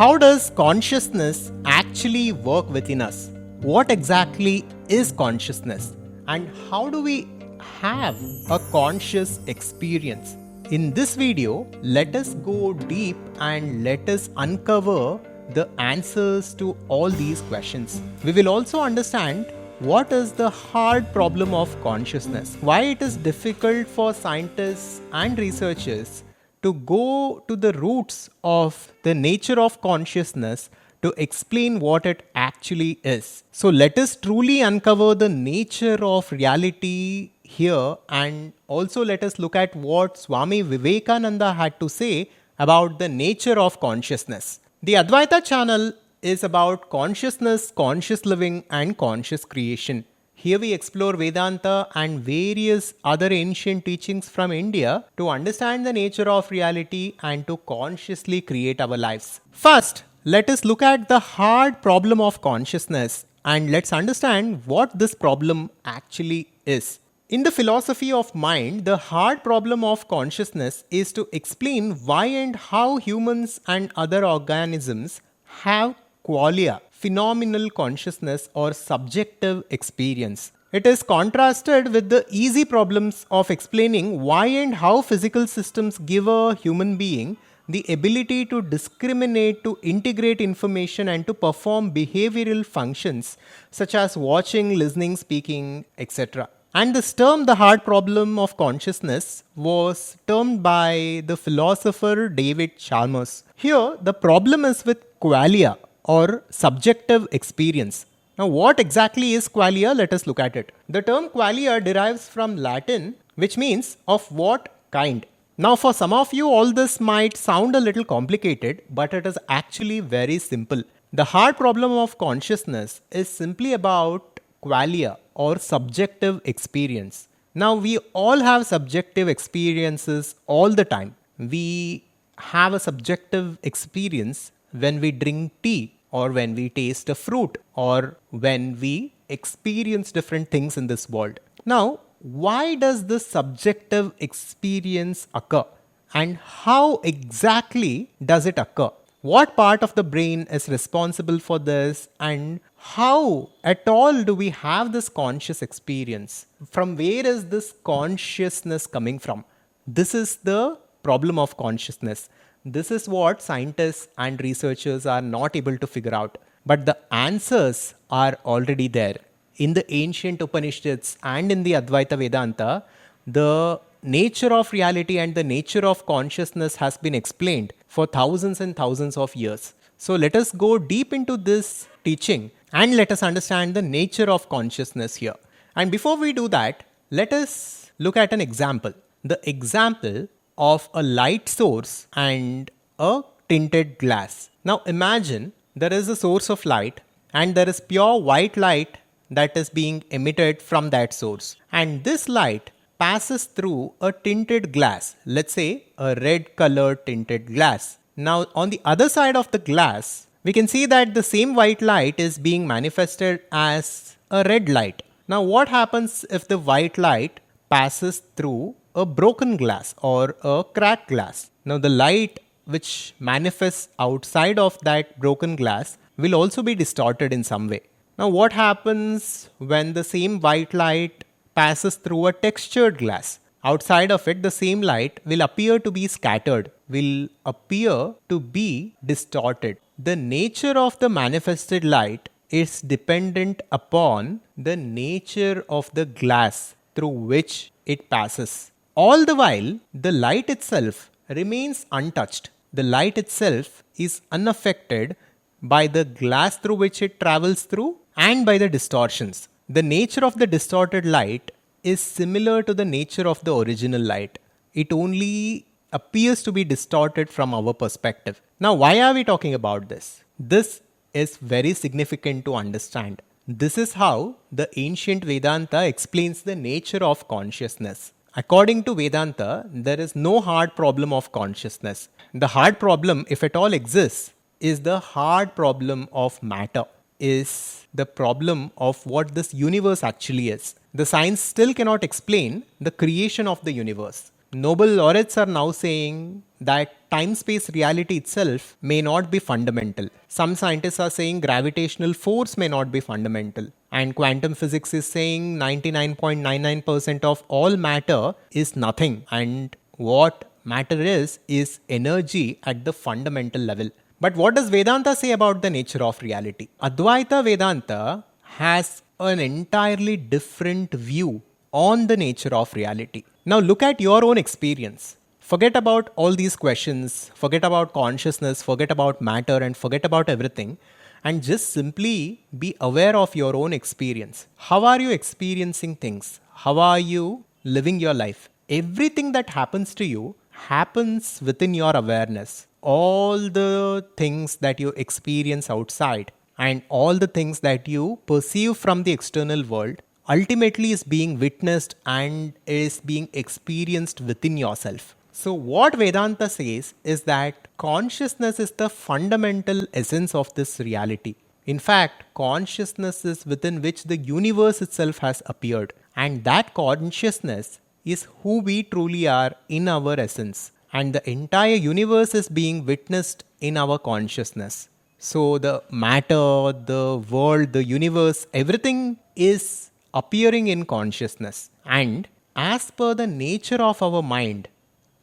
How does consciousness actually work within us? What exactly is consciousness? And how do we have a conscious experience? In this video, let us go deep and let us uncover the answers to all these questions. We will also understand what is the hard problem of consciousness, why it is difficult for scientists and researchers to go to the roots of the nature of consciousness to explain what it actually is. So let us truly uncover the nature of reality here, and also let us look at what Swami Vivekananda had to say about the nature of consciousness. The Advaita channel is about consciousness, conscious living, and conscious creation. Here we explore Vedanta and various other ancient teachings from India to understand the nature of reality and to consciously create our lives. First, let us look at the hard problem of consciousness and let's understand what this problem actually is. In the philosophy of mind, the hard problem of consciousness is to explain why and how humans and other organisms have qualia, phenomenal consciousness or subjective experience. It is contrasted with the easy problems of explaining why and how physical systems give a human being the ability to discriminate, to integrate information, and to perform behavioral functions such as watching, listening, speaking, etc. And this term, the hard problem of consciousness, was termed by the philosopher David Chalmers. Here, the problem is with qualia or subjective experience. Now, what exactly is qualia? Let us look at it. The term qualia derives from Latin, which means of what kind. Now, for some of you, all this might sound a little complicated, but it is actually very simple. The hard problem of consciousness is simply about qualia or subjective experience. Now, we all have subjective experiences all the time. We have a subjective experience when we drink tea or when we taste a fruit or when we experience different things in this world. Now, why does this subjective experience occur and how exactly does it occur? What part of the brain is responsible for this and how at all do we have this conscious experience? From where is this consciousness coming from? This is the problem of consciousness. This is what scientists and researchers are not able to figure out. But the answers are already there. In the ancient Upanishads and in the Advaita Vedanta, the nature of reality and the nature of consciousness has been explained for thousands and thousands of years. So let us go deep into this teaching and let us understand the nature of consciousness here. And before we do that, let us look at an example. The example of a light source and a tinted glass. Now imagine there is a source of light and there is pure white light that is being emitted from that source. And this light passes through a tinted glass, let's say a red colored tinted glass. Now on the other side of the glass, we can see that the same white light is being manifested as a red light. Now what happens if the white light passes through a broken glass or a cracked glass? Now the light which manifests outside of that broken glass will also be distorted in some way. Now what happens when the same white light passes through a textured glass? Outside of it, the same light will appear to be scattered, will appear to be distorted. The nature of the manifested light is dependent upon the nature of the glass through which it passes. All the while, the light itself remains untouched. The light itself is unaffected by the glass through which it travels through and by the distortions. The nature of the distorted light is similar to the nature of the original light. It only appears to be distorted from our perspective. Now, why are we talking about this? This is very significant to understand. This is how the ancient Vedanta explains the nature of consciousness. According to Vedanta, there is no hard problem of consciousness. The hard problem, if at all exists, is the hard problem of matter, is the problem of what this universe actually is. The science still cannot explain the creation of the universe. Noble laureates are now saying that time-space reality itself may not be fundamental. Some scientists are saying gravitational force may not be fundamental. And quantum physics is saying 99.99% of all matter is nothing. And what matter is energy at the fundamental level. But what does Vedanta say about the nature of reality? Advaita Vedanta has an entirely different view on the nature of reality. Now look at your own experience. Forget about all these questions, forget about consciousness, forget about matter, and forget about everything, and just simply be aware of your own experience. How are you experiencing things? How are you living your life? Everything that happens to you happens within your awareness. All the things that you experience outside and all the things that you perceive from the external world ultimately is being witnessed and is being experienced within yourself. So, what Vedanta says is that consciousness is the fundamental essence of this reality. In fact, consciousness is within which the universe itself has appeared, and that consciousness is who we truly are in our essence, and the entire universe is being witnessed in our consciousness. So, the matter, the world, the universe, everything is appearing in consciousness, and as per the nature of our mind,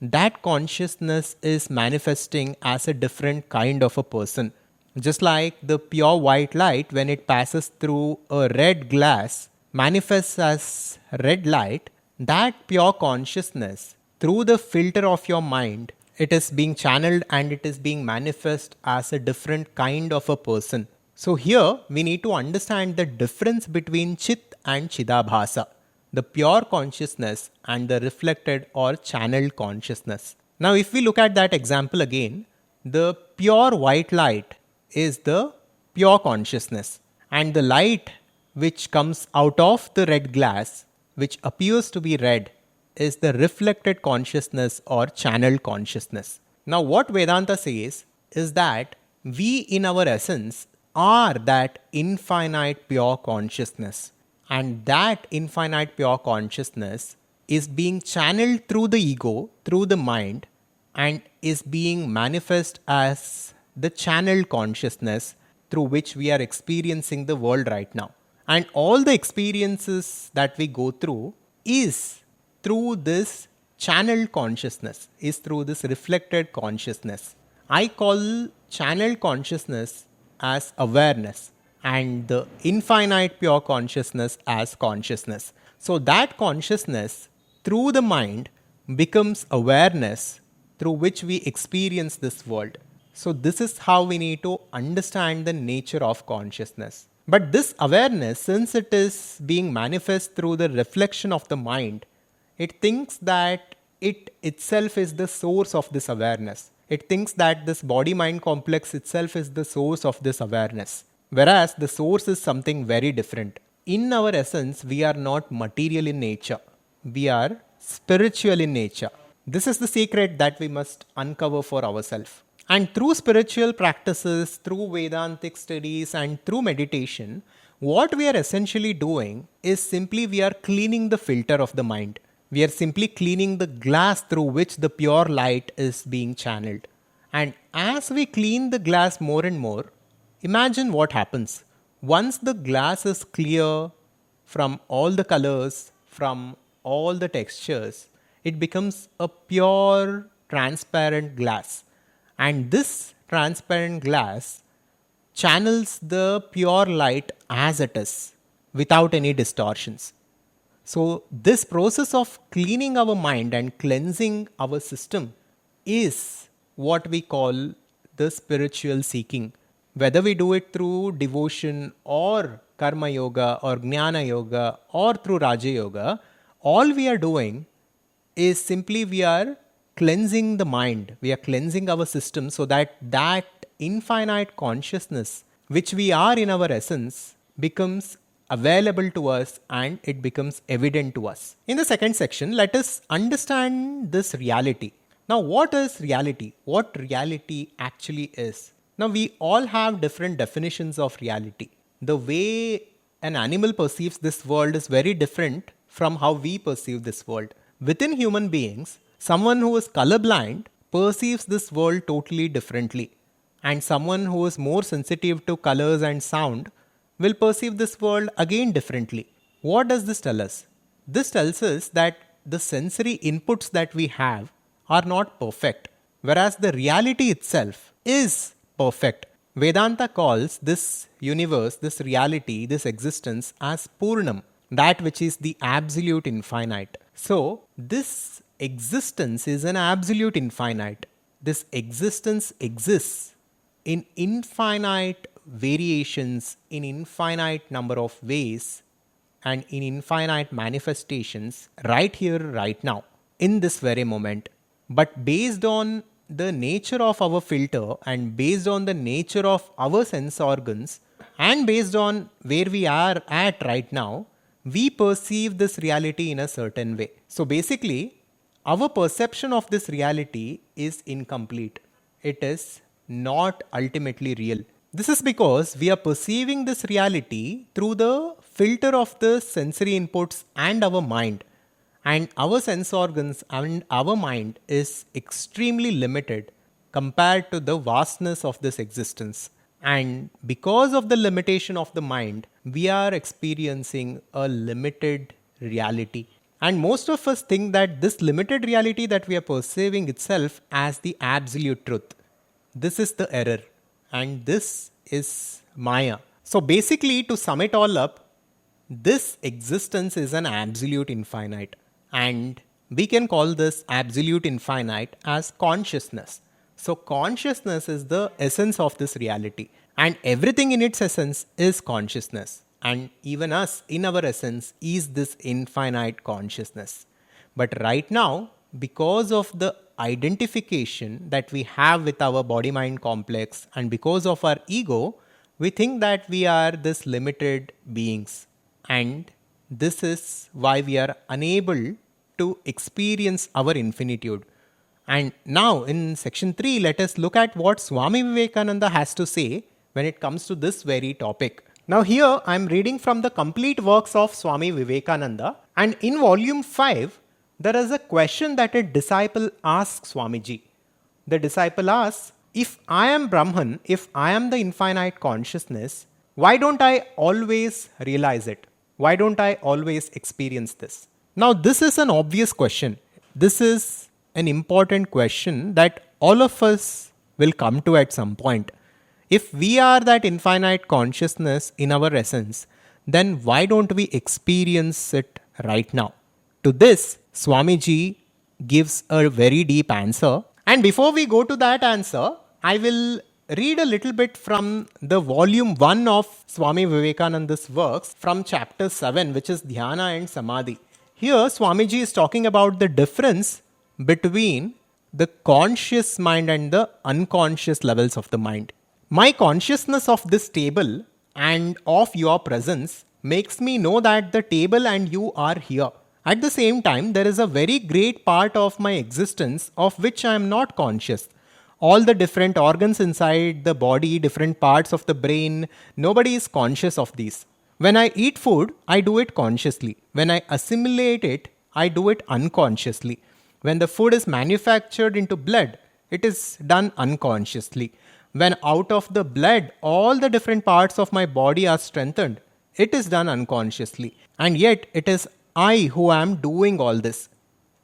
that consciousness is manifesting as a different kind of a person. Just like the pure white light, when it passes through a red glass, manifests as red light, that pure consciousness, through the filter of your mind, it is being channeled and it is being manifest as a different kind of a person. So here we need to understand the difference between Chit and Chidabhasa, the pure consciousness and the reflected or channeled consciousness. Now if we look at that example again, the pure white light is the pure consciousness, and the light which comes out of the red glass, which appears to be red, is the reflected consciousness or channeled consciousness. Now what Vedanta says is that we in our essence are that infinite pure consciousness, and that infinite pure consciousness is being channeled through the ego, through the mind, and is being manifest as the channeled consciousness through which we are experiencing the world right now. And all the experiences that we go through is through this channeled consciousness, is through this reflected consciousness. I call channeled consciousness as awareness and the infinite pure consciousness as consciousness. So that consciousness through the mind becomes awareness through which we experience this world. So this is how we need to understand the nature of consciousness. But this awareness, since it is being manifest through the reflection of the mind, it thinks that it itself is the source of this awareness. It thinks that this body-mind complex itself is the source of this awareness. Whereas the source is something very different. In our essence, we are not material in nature. We are spiritual in nature. This is the secret that we must uncover for ourselves. And through spiritual practices, through Vedantic studies, and through meditation, what we are essentially doing is simply we are cleaning the filter of the mind. We are simply cleaning the glass through which the pure light is being channeled. And as we clean the glass more and more, imagine what happens. Once the glass is clear from all the colors, from all the textures, it becomes a pure transparent glass. And this transparent glass channels the pure light as it is, without any distortions. So this process of cleaning our mind and cleansing our system is what we call the spiritual seeking. Whether we do it through devotion or karma yoga or jnana yoga or through raja yoga, all we are doing is simply we are cleansing the mind. We are cleansing our system so that that infinite consciousness which we are in our essence becomes available to us and it becomes evident to us. In the second section, let us understand this reality. Now, what is reality? What reality actually is? Now, we all have different definitions of reality. The way an animal perceives this world is very different from how we perceive this world. Within human beings, Someone who is colorblind perceives this world totally differently. And someone who is more sensitive to colors and sound will perceive this world again differently. What does this tell us? This tells us that the sensory inputs that we have are not perfect, whereas the reality itself is perfect. Vedanta calls this universe, this reality, this existence as Purnam, that which is the absolute infinite. So, this existence is an absolute infinite. This existence exists in infinite variations, in infinite number of ways, and in infinite manifestations right here, right now, in this very moment. But based on the nature of our filter and based on the nature of our sense organs and based on where we are at right now, we perceive this reality in a certain way. So basically, our perception of this reality is incomplete. It is not ultimately real. This is because we are perceiving this reality through the filter of the sensory inputs and our mind. And our sense organs and our mind is extremely limited compared to the vastness of this existence. And because of the limitation of the mind, we are experiencing a limited reality. And most of us think that this limited reality that we are perceiving itself as the absolute truth. This is the error. And this is Maya. So basically, to sum it all up, this existence is an absolute infinite. And we can call this absolute infinite as consciousness. So consciousness is the essence of this reality. And everything in its essence is consciousness. And even us in our essence is this infinite consciousness. But right now, because of the identification that we have with our body-mind complex and because of our ego, we think that we are this limited beings. And this is why we are unable to experience our infinitude. And now in section 3, let us look at what Swami Vivekananda has to say when it comes to this very topic. Now here I am reading from the complete works of Swami Vivekananda, and in volume 5, there is a question that a disciple asks Swamiji. The disciple asks, if I am Brahman, if I am the infinite consciousness, why don't I always realize it? Why don't I always experience this? Now this is an obvious question. This is an important question that all of us will come to at some point. If we are that infinite consciousness in our essence, then why don't we experience it right now? To this, Swamiji gives a very deep answer. And before we go to that answer, I will read a little bit from the volume 1 of Swami Vivekananda's works from chapter 7, which is Dhyana and Samadhi. Here, Swamiji is talking about the difference between the conscious mind and the unconscious levels of the mind. My consciousness of this table and of your presence makes me know that the table and you are here. At the same time, there is a very great part of my existence of which I am not conscious. All the different organs inside the body, different parts of the brain, nobody is conscious of these. When I eat food, I do it consciously. When I assimilate it, I do it unconsciously. When the food is manufactured into blood, it is done unconsciously. When out of the blood, all the different parts of my body are strengthened, it is done unconsciously. And yet, it is I who am doing all this.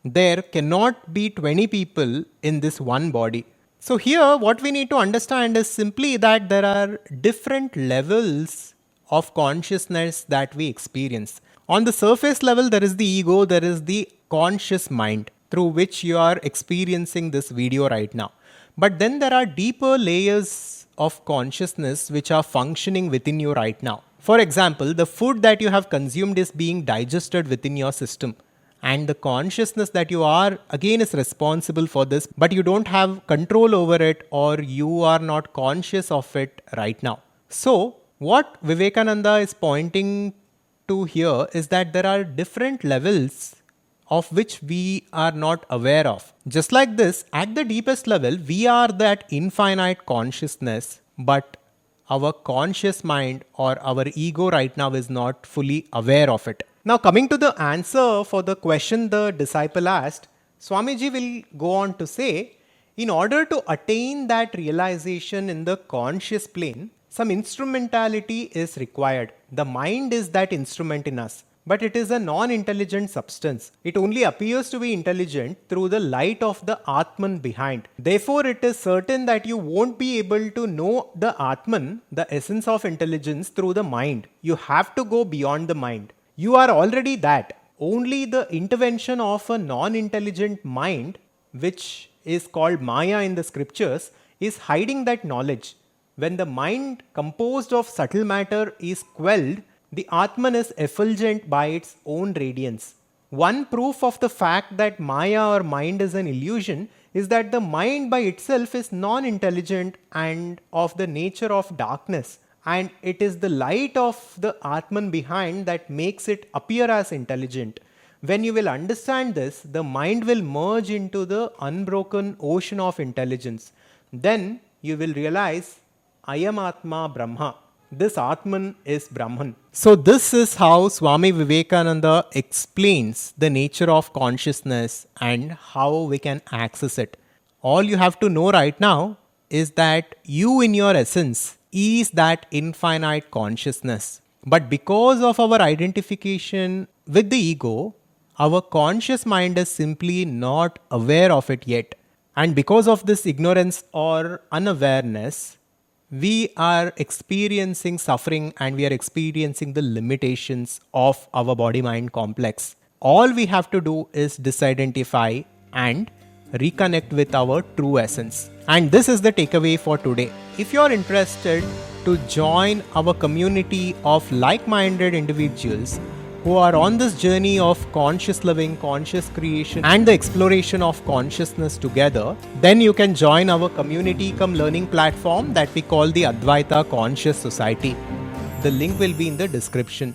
There cannot be 20 people in this one body. So here, what we need to understand is simply that there are different levels of consciousness that we experience. On the surface level, there is the ego, there is the conscious mind through which you are experiencing this video right now. But then there are deeper layers of consciousness which are functioning within you right now. For example, the food that you have consumed is being digested within your system. And the consciousness that you are again is responsible for this, but you don't have control over it or you are not conscious of it right now. So, what Vivekananda is pointing to here is that there are different levels of which we are not aware of. Just like this, at the deepest level, we are that infinite consciousness, but our conscious mind or our ego right now is not fully aware of it. Now coming to the answer for the question the disciple asked, Swamiji will go on to say, in order to attain that realization in the conscious plane, some instrumentality is required. The mind is that instrument in us, but it is a non-intelligent substance. It only appears to be intelligent through the light of the Atman behind. Therefore, it is certain that you won't be able to know the Atman, the essence of intelligence, through the mind. You have to go beyond the mind. You are already that. Only the intervention of a non-intelligent mind, which is called Maya in the scriptures, is hiding that knowledge. When the mind composed of subtle matter is quelled, the Atman is effulgent by its own radiance. One proof of the fact that Maya or mind is an illusion is that the mind by itself is non-intelligent and of the nature of darkness. And it is the light of the Atman behind that makes it appear as intelligent. When you will understand this, the mind will merge into the unbroken ocean of intelligence. Then you will realize, I am Atma Brahma. This Atman is Brahman. So this is how Swami Vivekananda explains the nature of consciousness and how we can access it. All you have to know right now is that you in your essence is that infinite consciousness. But because of our identification with the ego, our conscious mind is simply not aware of it yet. And because of this ignorance or unawareness, we are experiencing suffering and we are experiencing the limitations of our body-mind complex. All we have to do is disidentify and reconnect with our true essence. And this is the takeaway for today. If you are interested to join our community of like-minded individuals who are on this journey of conscious living, conscious creation, and the exploration of consciousness together, then you can join our community cum learning platform that we call the Advaita Conscious Society. The link will be in the description.